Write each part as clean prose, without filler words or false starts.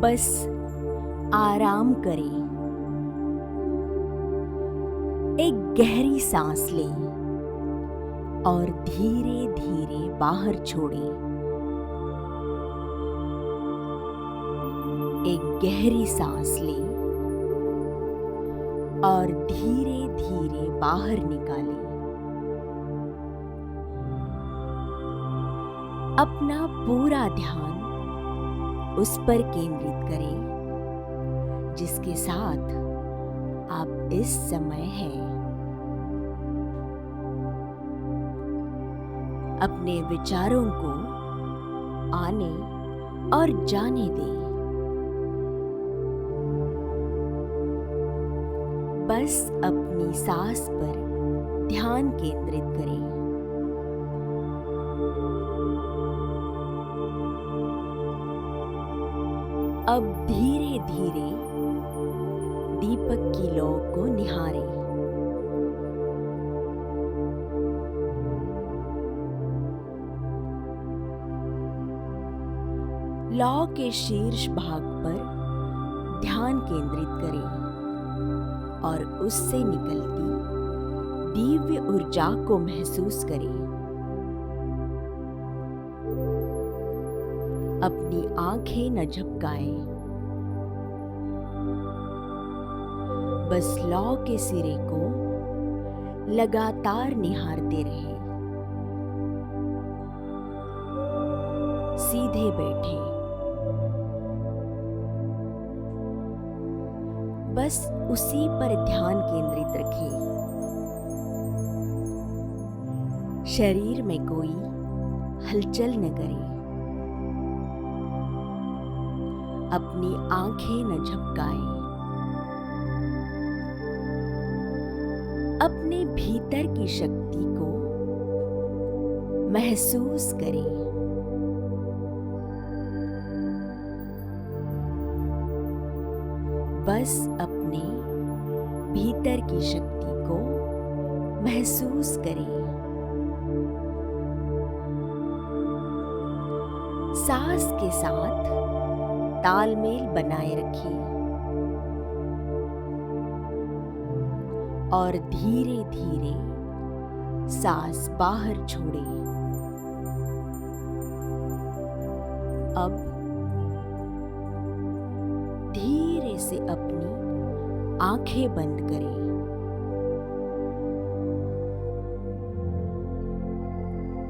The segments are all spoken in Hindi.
बस आराम करें। एक गहरी सांस लें और धीरे धीरे बाहर छोड़ें। एक गहरी सांस लें और धीरे धीरे बाहर निकालें। अपना पूरा ध्यान उस पर केंद्रित करें जिसके साथ आप इस समय हैं। अपने विचारों को आने और जाने दें। बस अपनी सांस पर ध्यान केंद्रित करें। अब धीरे धीरे दीपक की लौ को निहारें। लौ के शीर्ष भाग पर ध्यान केंद्रित करें और उससे निकलती दिव्य ऊर्जा को महसूस करें। अपनी आंखें न झपकाएं। बस लौ के सिरे को लगातार निहारते रहें। सीधे बैठे। बस उसी पर ध्यान केंद्रित रखें। शरीर में कोई हलचल न करें। अपनी आंखें न झपकाएं। अपने भीतर की शक्ति को महसूस करें। बस अपने भीतर की शक्ति को महसूस करें। सांस के साथ तालमेल बनाए रखिए और धीरे धीरे सांस बाहर छोड़ें। अब धीरे से अपनी आंखें बंद करें।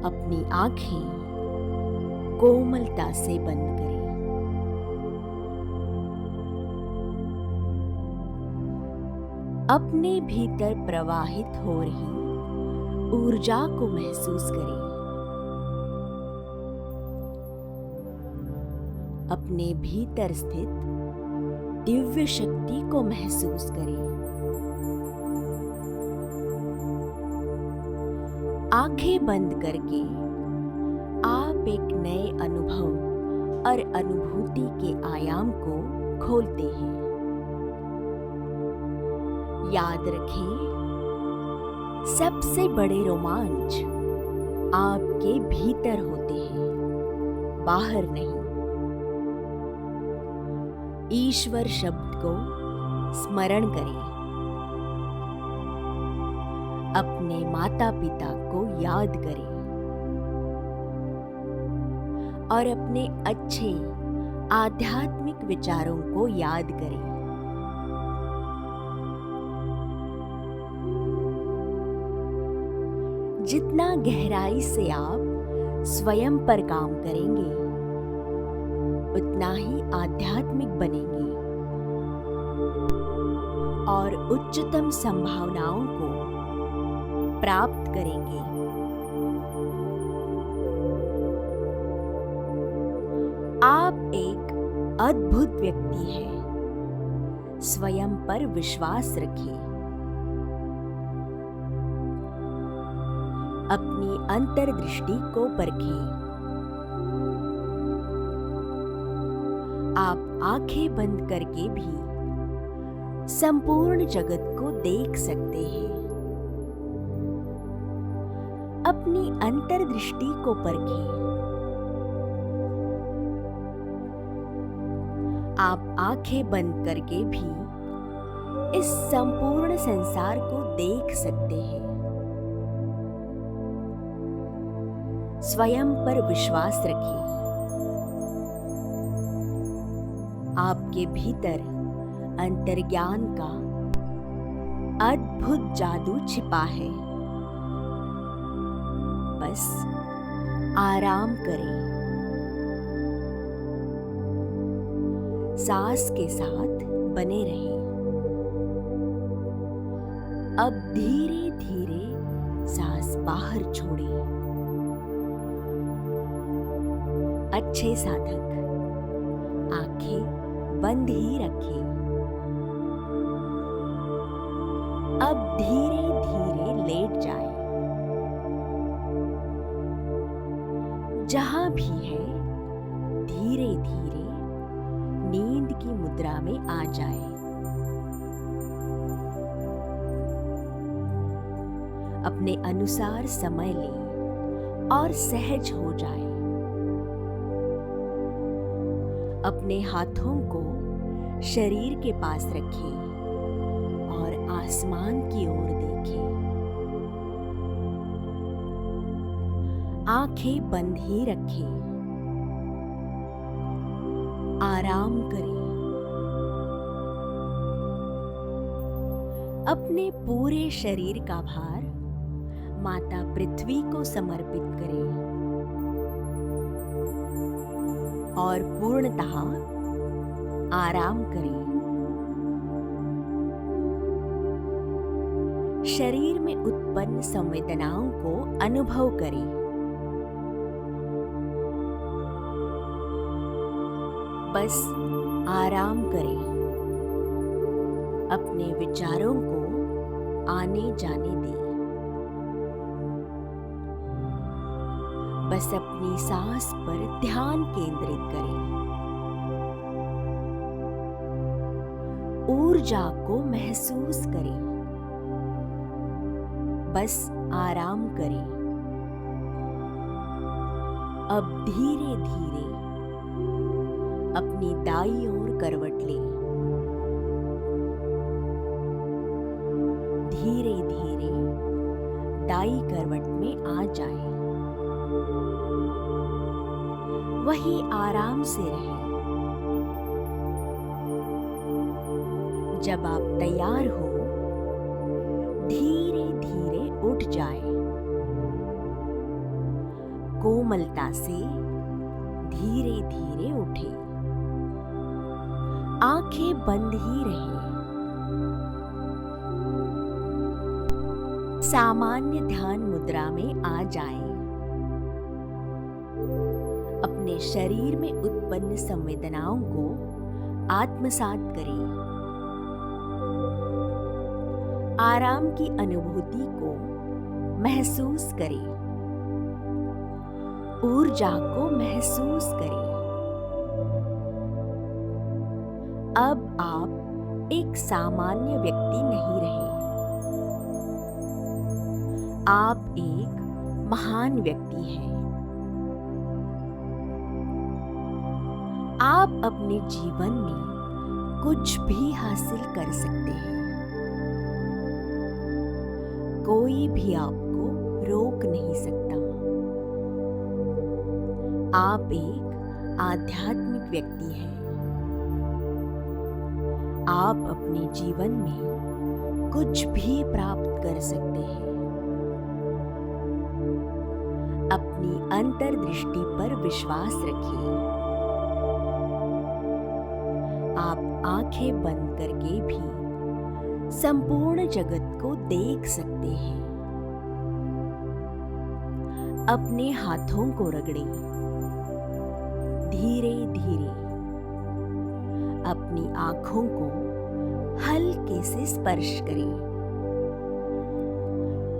अपनी आंखें कोमलता से बंद करें। अपने भीतर प्रवाहित हो रही ऊर्जा को महसूस करें। अपने भीतर स्थित दिव्य शक्ति को महसूस करें। आंखें बंद करके आप एक नए अनुभव और अनुभूति के आयाम को खोलते हैं। याद रखें, सबसे बड़े रोमांच आपके भीतर होते हैं, बाहर नहीं। ईश्वर शब्द को स्मरण करें। अपने माता पिता को याद करें और अपने अच्छे आध्यात्मिक विचारों को याद करें। जितना गहराई से आप स्वयं पर काम करेंगे, उतना ही आध्यात्मिक बनेंगे और उच्चतम संभावनाओं को प्राप्त करेंगे। आप एक अद्भुत व्यक्ति हैं। स्वयं पर विश्वास रखिए। अपनी अंतर्दृष्टि को परखें। आप आंखें बंद करके भी संपूर्ण जगत को देख सकते हैं। अपनी अंतर्दृष्टि को परखें। आप आंखें बंद करके भी इस संपूर्ण संसार को देख सकते हैं। स्वयं पर विश्वास रखिए। आपके भीतर अंतर्ज्ञान का अद्भुत जादू छिपा है। बस आराम करें। सांस के साथ बने रहें। अब धीरे धीरे सांस बाहर छोड़ें। अच्छे साधक आंखें बंद ही रखें। अब धीरे धीरे लेट जाएं। जहां भी है धीरे धीरे नींद की मुद्रा में आ जाएं। अपने अनुसार समय लें और सहज हो जाएं। अपने हाथों को शरीर के पास रखें और आसमान की ओर देखें। आंखें बंद ही रखें। आराम करें। अपने पूरे शरीर का भार माता पृथ्वी को समर्पित करें और पूर्णतः आराम करें। शरीर में उत्पन्न संवेदनाओं को अनुभव करें। बस आराम करें। अपने विचारों को आने जाने दें। बस अपनी सांस पर ध्यान केंद्रित करें। ऊर्जा को महसूस करें। बस आराम करें। अब धीरे धीरे अपनी दाईं ओर करवट लें। धीरे धीरे दाईं करवट में आ जाएं। वहीं आराम से रहें। जब आप तैयार हो धीरे धीरे उठ जाएं। कोमलता से धीरे धीरे उठें। आंखें बंद ही रहें। सामान्य ध्यान मुद्रा में आ जाएं। अपने शरीर में उत्पन्न संवेदनाओं को आत्मसात करें। आराम की अनुभूति को महसूस करें। ऊर्जा को महसूस करें। अब आप एक सामान्य व्यक्ति नहीं रहे। आप एक महान व्यक्ति हैं। आप अपने जीवन में कुछ भी हासिल कर सकते हैं। कोई भी आपको रोक नहीं सकता। आप एक आध्यात्मिक व्यक्ति हैं। आप अपने जीवन में कुछ भी प्राप्त कर सकते हैं। अपनी अंतर्दृष्टि पर विश्वास रखिए। आप आंखें बंद करके भी संपूर्ण जगत को देख सकते हैं। अपने हाथों को रगड़ें। धीरे धीरे अपनी आंखों को हल्के से स्पर्श करें।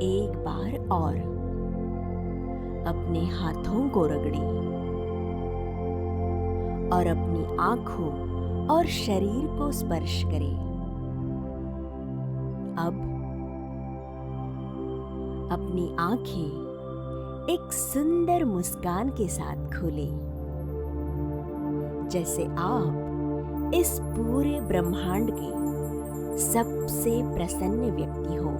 एक बार और अपने हाथों को रगड़ें और अपनी आंखों और शरीर को स्पर्श करें। अब अपनी आंखें एक सुंदर मुस्कान के साथ खोलें, जैसे आप इस पूरे ब्रह्मांड के सबसे प्रसन्न व्यक्ति हो